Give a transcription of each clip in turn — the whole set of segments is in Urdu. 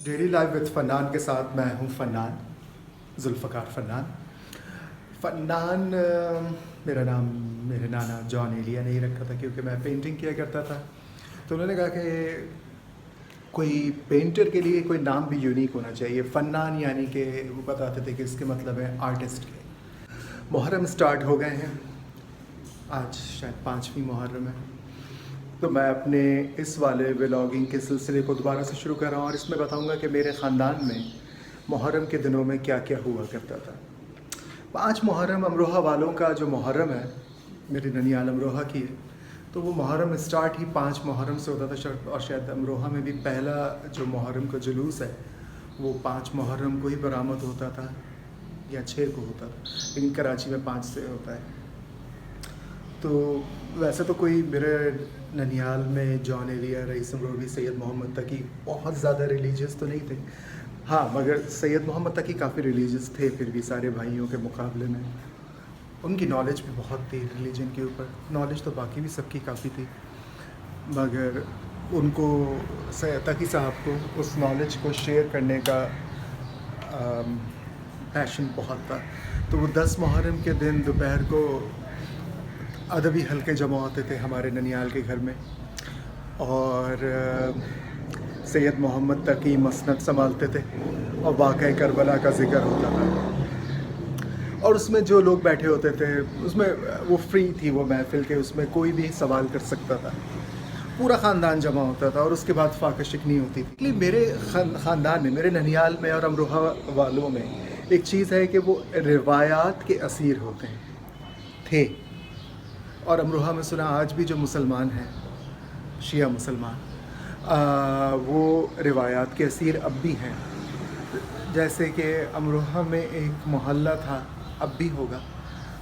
ڈیلی لائف وتھ فنان کے ساتھ میں ہوں فنان ذوالفقار فنان. فنان میرا نام میرے نانا جان ایلیا نے ہی رکھا تھا کیونکہ میں پینٹنگ کیا کرتا تھا. تو انہوں نے کہا کہ کوئی پینٹر کے لیے کوئی نام بھی یونیک ہونا چاہیے. فنان یعنی کہ وہ بتاتے تھے کہ اس کے مطلب ہے آرٹسٹ کے. محرم اسٹارٹ ہو گئے ہیں, آج شاید 5ویں محرم ہے. تو میں اپنے اس والے ولاگنگ کے سلسلے کو دوبارہ سے شروع کر رہا ہوں اور اس میں بتاؤں گا کہ میرے خاندان میں محرم کے دنوں میں کیا کیا ہوا کرتا تھا. 5 محرم امروہہ والوں کا جو محرم ہے, میری ننیال امروہہ کی ہے, تو وہ محرم اسٹارٹ ہی 5 محرم سے ہوتا تھا. اور شاید امروہہ میں بھی پہلا جو محرم کا جلوس ہے وہ 5 محرم کو ہی برآمد ہوتا تھا یا 6 کو ہوتا تھا, لیکن کراچی میں 5 سے ہوتا ہے. تو ویسے تو کوئی میرے ننیال میں جان ایلیا, رئیس امروہی, سید محمد تقی بہت زیادہ ریلیجیس تو نہیں تھے. ہاں مگر سید محمد تقی کافی ریلیجیس تھے پھر بھی سارے بھائیوں کے مقابلے میں. ان کی نالج بھی بہت تھی ریلیجن کے اوپر. نالج تو باقی بھی سب کی کافی تھی مگر ان کو تقی صاحب کو اس نالج کو شیئر کرنے کا پیشن بہت تھا. تو وہ 10 محرم کے دن دوپہر کو ادبی حلقے جمع ہوتے تھے ہمارے ننیال کے گھر میں, اور سید محمد تقی مسند سنبھالتے تھے اور واقعہ کربلا کا ذکر ہوتا تھا. اور اس میں جو لوگ بیٹھے ہوتے تھے اس میں وہ فری تھی وہ محفل کے, اس میں کوئی بھی سوال کر سکتا تھا. پورا خاندان جمع ہوتا تھا اور اس کے بعد فاقہ شکنی ہوتی تھی. میرے خاندان میں, میرے ننیال میں اور امروہہ والوں میں ایک چیز ہے کہ وہ روایات کے اسیر ہوتے ہیں تھے. اور امروہہ میں سنا آج بھی جو مسلمان ہیں, شیعہ مسلمان, وہ روایات کے اسیر اب بھی ہیں. جیسے کہ امروہہ میں ایک محلہ تھا, اب بھی ہوگا.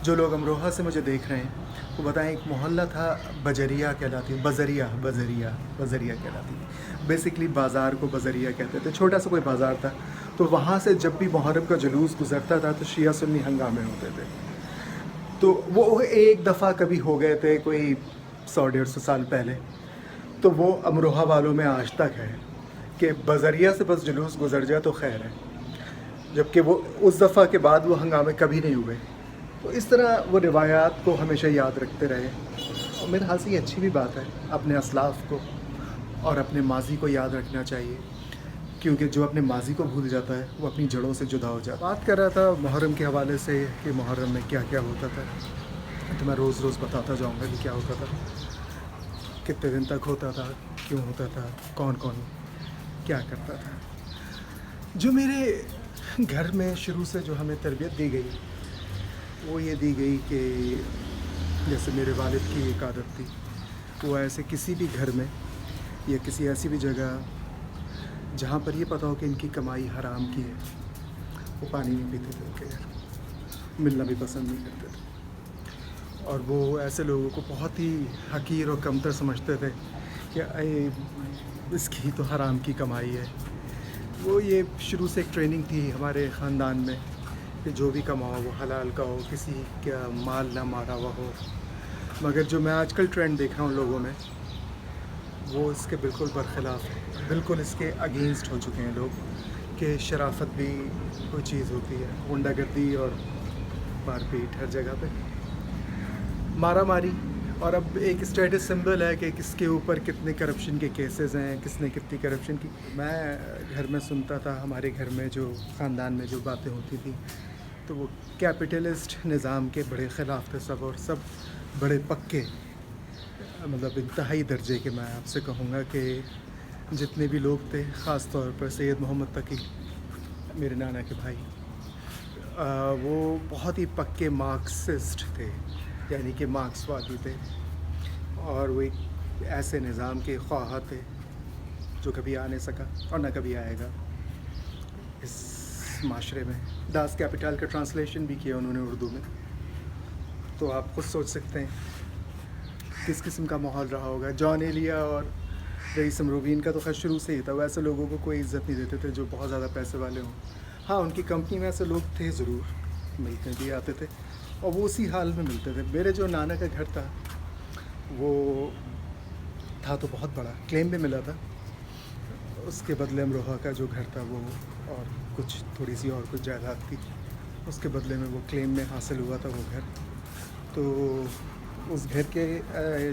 جو لوگ امروہہ سے مجھے دیکھ رہے ہیں وہ بتائیں, ایک محلہ تھا بجریہ کہلاتی, بزریہ کہلاتی. بیسکلی بازار کو بزریہ کہتے تھے, چھوٹا سا کوئی بازار تھا. تو وہاں سے جب بھی محرم کا جلوس گزرتا تھا تو شیعہ سنی ہنگامے ہوتے تھے. تو وہ ایک دفعہ کبھی ہو گئے تھے کوئی 100-150 سال پہلے. تو وہ امروہہ والوں میں آج تک ہے کہ بزریہ سے بس جلوس گزر جائے تو خیر ہے, جبکہ وہ اس دفعہ کے بعد وہ ہنگامے کبھی نہیں ہوئے. تو اس طرح وہ روایات کو ہمیشہ یاد رکھتے رہے. اور میرے خیال سے یہ اچھی بھی بات ہے, اپنے اسلاف کو اور اپنے ماضی کو یاد رکھنا چاہیے, کیونکہ جو اپنے ماضی کو بھول جاتا ہے وہ اپنی جڑوں سے جدا ہو جاتا ہے. بات کر رہا تھا محرم کے حوالے سے کہ محرم میں کیا کیا ہوتا تھا, تو میں روز روز بتاتا جاؤں گا کہ کیا ہوتا تھا, کتنے دن تک ہوتا تھا, کیوں ہوتا تھا, کون کون کیا کرتا تھا. جو میرے گھر میں شروع سے جو ہمیں تربیت دی گئی وہ یہ دی گئی کہ جیسے میرے والد کی ایک عادت تھی, وہ ایسے کسی بھی گھر میں یا کسی ایسی بھی جگہ جہاں پر یہ پتہ ہو کہ ان کی کمائی حرام کی ہے, وہ پانی نہیں پیتے تھے. ان کے گھر ملنا بھی پسند نہیں کرتے تھے. اور وہ ایسے لوگوں کو بہت ہی حقیر اور کمتر سمجھتے تھے کہ اس کی تو حرام کی کمائی ہے. وہ یہ شروع سے ایک ٹریننگ تھی ہمارے خاندان میں کہ جو بھی کماؤ وہ حلال کا ہو, کسی کا مال نہ مارا ہوا ہو. مگر جو میں آج کل ٹرینڈ دیکھ رہا ہوں لوگوں میں وہ اس کے بالکل برخلاف ہے, بالکل اس کے اگینسٹ ہو چکے ہیں لوگ, کہ شرافت بھی کوئی چیز ہوتی ہے, غنڈہ گردی اور مار پیٹ ہر جگہ پہ, مارا ماری. اور اب ایک اسٹیٹس سمبل ہے کہ کس کے اوپر کتنے کرپشن کے کیسز ہیں, کس نے کتنی کرپشن کی. میں گھر میں سنتا تھا, ہمارے گھر میں جو خاندان میں جو باتیں ہوتی تھیں تو وہ کیپٹلسٹ نظام کے بڑے خلاف تھے سب, اور سب بڑے پکے, مطلب انتہائی درجے کے. میں آپ سے کہوں گا کہ جتنے بھی لوگ تھے, خاص طور پر سید محمد تقی میرے نانا کے بھائی, وہ بہت ہی پکے مارکسسٹ تھے, یعنی کہ مارکس وادی تھے. اور وہ ایک ایسے نظام کے خواہاں تھے جو کبھی آ نہیں سکا اور نہ کبھی آئے گا اس معاشرے میں. داس کیپٹل کا ٹرانسلیشن بھی کیا انہوں نے اردو میں. تو آپ خود سوچ سکتے ہیں کس قسم کا ماحول رہا ہوگا. جان ایلیا اور رئیس امروین کا تو خیر شروع سے ہی تھا, وہ ایسے لوگوں کو کوئی عزت نہیں دیتے تھے جو بہت زیادہ پیسے والے ہوں. ہاں ان کی کمپنی میں ایسے لوگ تھے ضرور, ملتے بھی آتے تھے اور وہ اسی حال میں ملتے تھے. میرے جو نانا کا گھر تھا وہ تھا تو بہت بڑا, کلیم بھی ملا تھا, اس کے بدلے امروہہ کا جو گھر تھا وہ اور کچھ تھوڑی سی اور کچھ جائیداد تھی، اس کے بدلے میں وہ کلیم میں حاصل ہوا تھا وہ گھر. تو اس گھر کے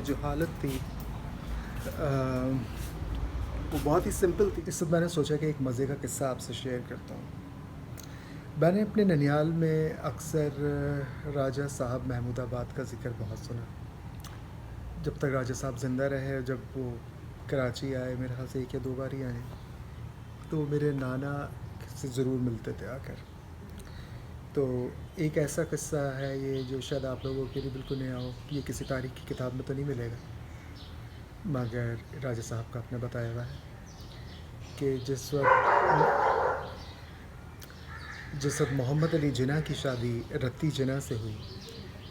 جو حالت تھی وہ بہت ہی سمپل تھی. اس وقت میں نے سوچا کہ ایک مزے کا قصہ آپ سے شیئر کرتا ہوں. میں نے اپنے ننیال میں اکثر راجہ صاحب محمود آباد کا ذکر بہت سنا. جب تک راجہ صاحب زندہ رہے، جب وہ کراچی آئے، میرے خیال سے 1 یا 2 بار ہی آئے، تو میرے نانا سے ضرور ملتے تھے آ کر. تو ایک ایسا قصہ ہے یہ جو شاید آپ لوگوں کے لیے بالکل نیا ہو، یہ کسی تاریخ کی کتاب میں تو نہیں ملے گا، مگر راجہ صاحب کا آپ نے بتایا ہوا ہے کہ جس وقت محمد علی جناح کی شادی رتی جناح سے ہوئی،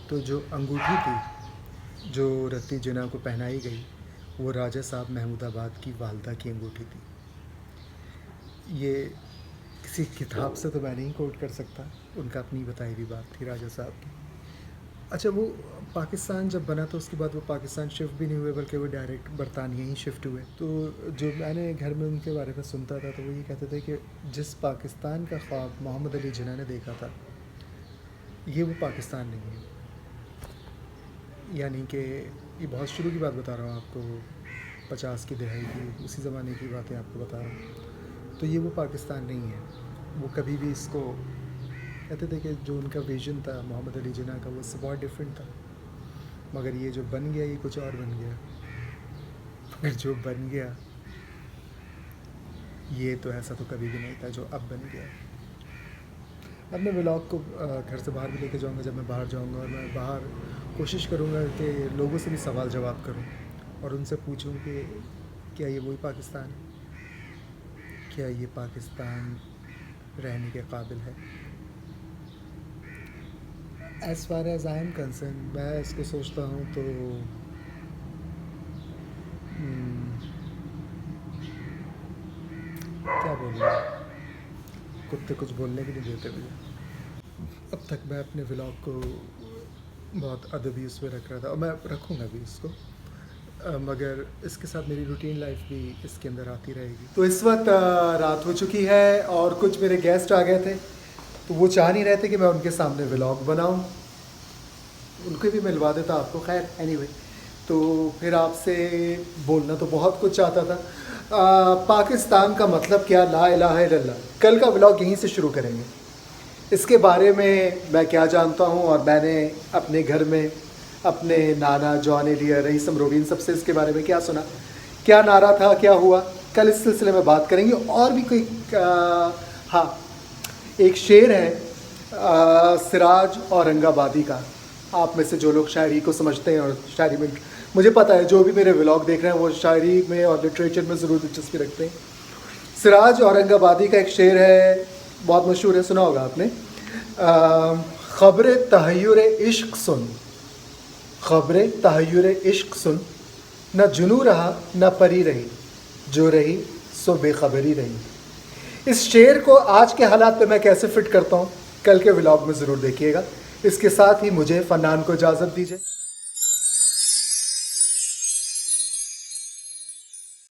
تو جو انگوٹھی تھی جو رتی جناح کو پہنائی گئی وہ راجہ صاحب محمود آباد کی والدہ کی انگوٹھی تھی. یہ کسی کتاب سے تو میں نہیں کوٹ کر سکتا، ان کا اپنی بتائی ہوئی بات تھی راجہ صاحب کی. اچھا، وہ پاکستان جب بنا تو اس کے بعد وہ پاکستان شفٹ بھی نہیں ہوئے، بلکہ وہ ڈائریکٹ برطانیہ ہی شفٹ ہوئے. تو جو میں نے گھر میں ان کے بارے میں سنتا تھا تو وہ یہ کہتے تھے کہ جس پاکستان کا خواب محمد علی جناح نے دیکھا تھا یہ وہ پاکستان نہیں ہے. یعنی کہ یہ بہت شروع کی بات بتا رہا ہوں آپ کو، 50 کی دہائی کی، اسی زمانے کی باتیں آپ کو بتا رہا ہوں. تو یہ وہ پاکستان نہیں ہے. وہ کبھی بھی اس کو کہتے تھے کہ جو ان کا ویژن تھا محمد علی جناح کا وہ اس سے بہت ڈفرینٹ تھا، مگر یہ جو بن گیا یہ کچھ اور بن گیا. مگر جو بن گیا یہ تو ایسا تو کبھی بھی نہیں تھا جو اب بن گیا. اب میں ولاگ کو گھر سے باہر بھی لے کے جاؤں گا. جب میں باہر جاؤں گا اور میں باہر کوشش کروں گا کہ لوگوں سے بھی سوال جواب کروں اور ان سے پوچھوں کہ کیا یہ وہی پاکستان ہے، کیا یہ پاکستان رہنے کے قابل ہے. As far as I am concern, میں اس کو سوچتا ہوں تو کیا بولوں، کتے کچھ بولنے کے لیے دیتے مجھے. اب تک میں اپنے ولاگ کو بہت ادبی اس میں رکھ رہا تھا اور میں رکھوں گا بھی اس کو، مگر اس کے ساتھ میری روٹین لائف بھی اس کے اندر آتی رہے گی. تو اس وقت رات ہو چکی ہے اور کچھ میرے گیسٹ آ گئے تھے، تو وہ چاہ نہیں رہے تھے کہ میں ان کے سامنے ولاگ بناؤں. ان کو بھی ملوا دیتا آپ کو. خیر اینی وے، تو پھر آپ سے بولنا تو بہت کچھ چاہتا تھا. پاکستان کا مطلب کیا، لا الہ الا اللہ. کل کا ولاگ یہیں سے شروع کریں گے. اس کے بارے میں کیا جانتا ہوں، اور میں نے اپنے گھر میں اپنے نانا جان ایلیا رئیس امروڈین سب سے اس کے بارے میں کیا سنا، کیا نعرہ تھا، کیا ہوا، کل اس سلسلے میں بات کریں گے. اور بھی کوئی ہاں، ایک شعر ہے سراج اورنگ آبادی کا. آپ میں سے جو لوگ شاعری کو سمجھتے ہیں اور شاعری میں، مجھے پتہ ہے جو بھی میرے ولاگ دیکھ رہے ہیں وہ شاعری میں اور لٹریچر میں ضرور دلچسپی رکھتے ہیں. سراج اورنگ آبادی کا ایک شعر ہے، بہت مشہور ہے، سنا ہوگا آپ نے. خبر تحیر عشق سن، خبر تحیر عشق سن، نہ جنو رہا نہ پری رہی، جو رہی سو بے خبری رہی. اس شعر کو آج کے حالات پہ میں کیسے فٹ کرتا ہوں کل کے ولاگ میں ضرور دیکھیے گا. اس کے ساتھ ہی مجھے فنان کو اجازت دیجیے.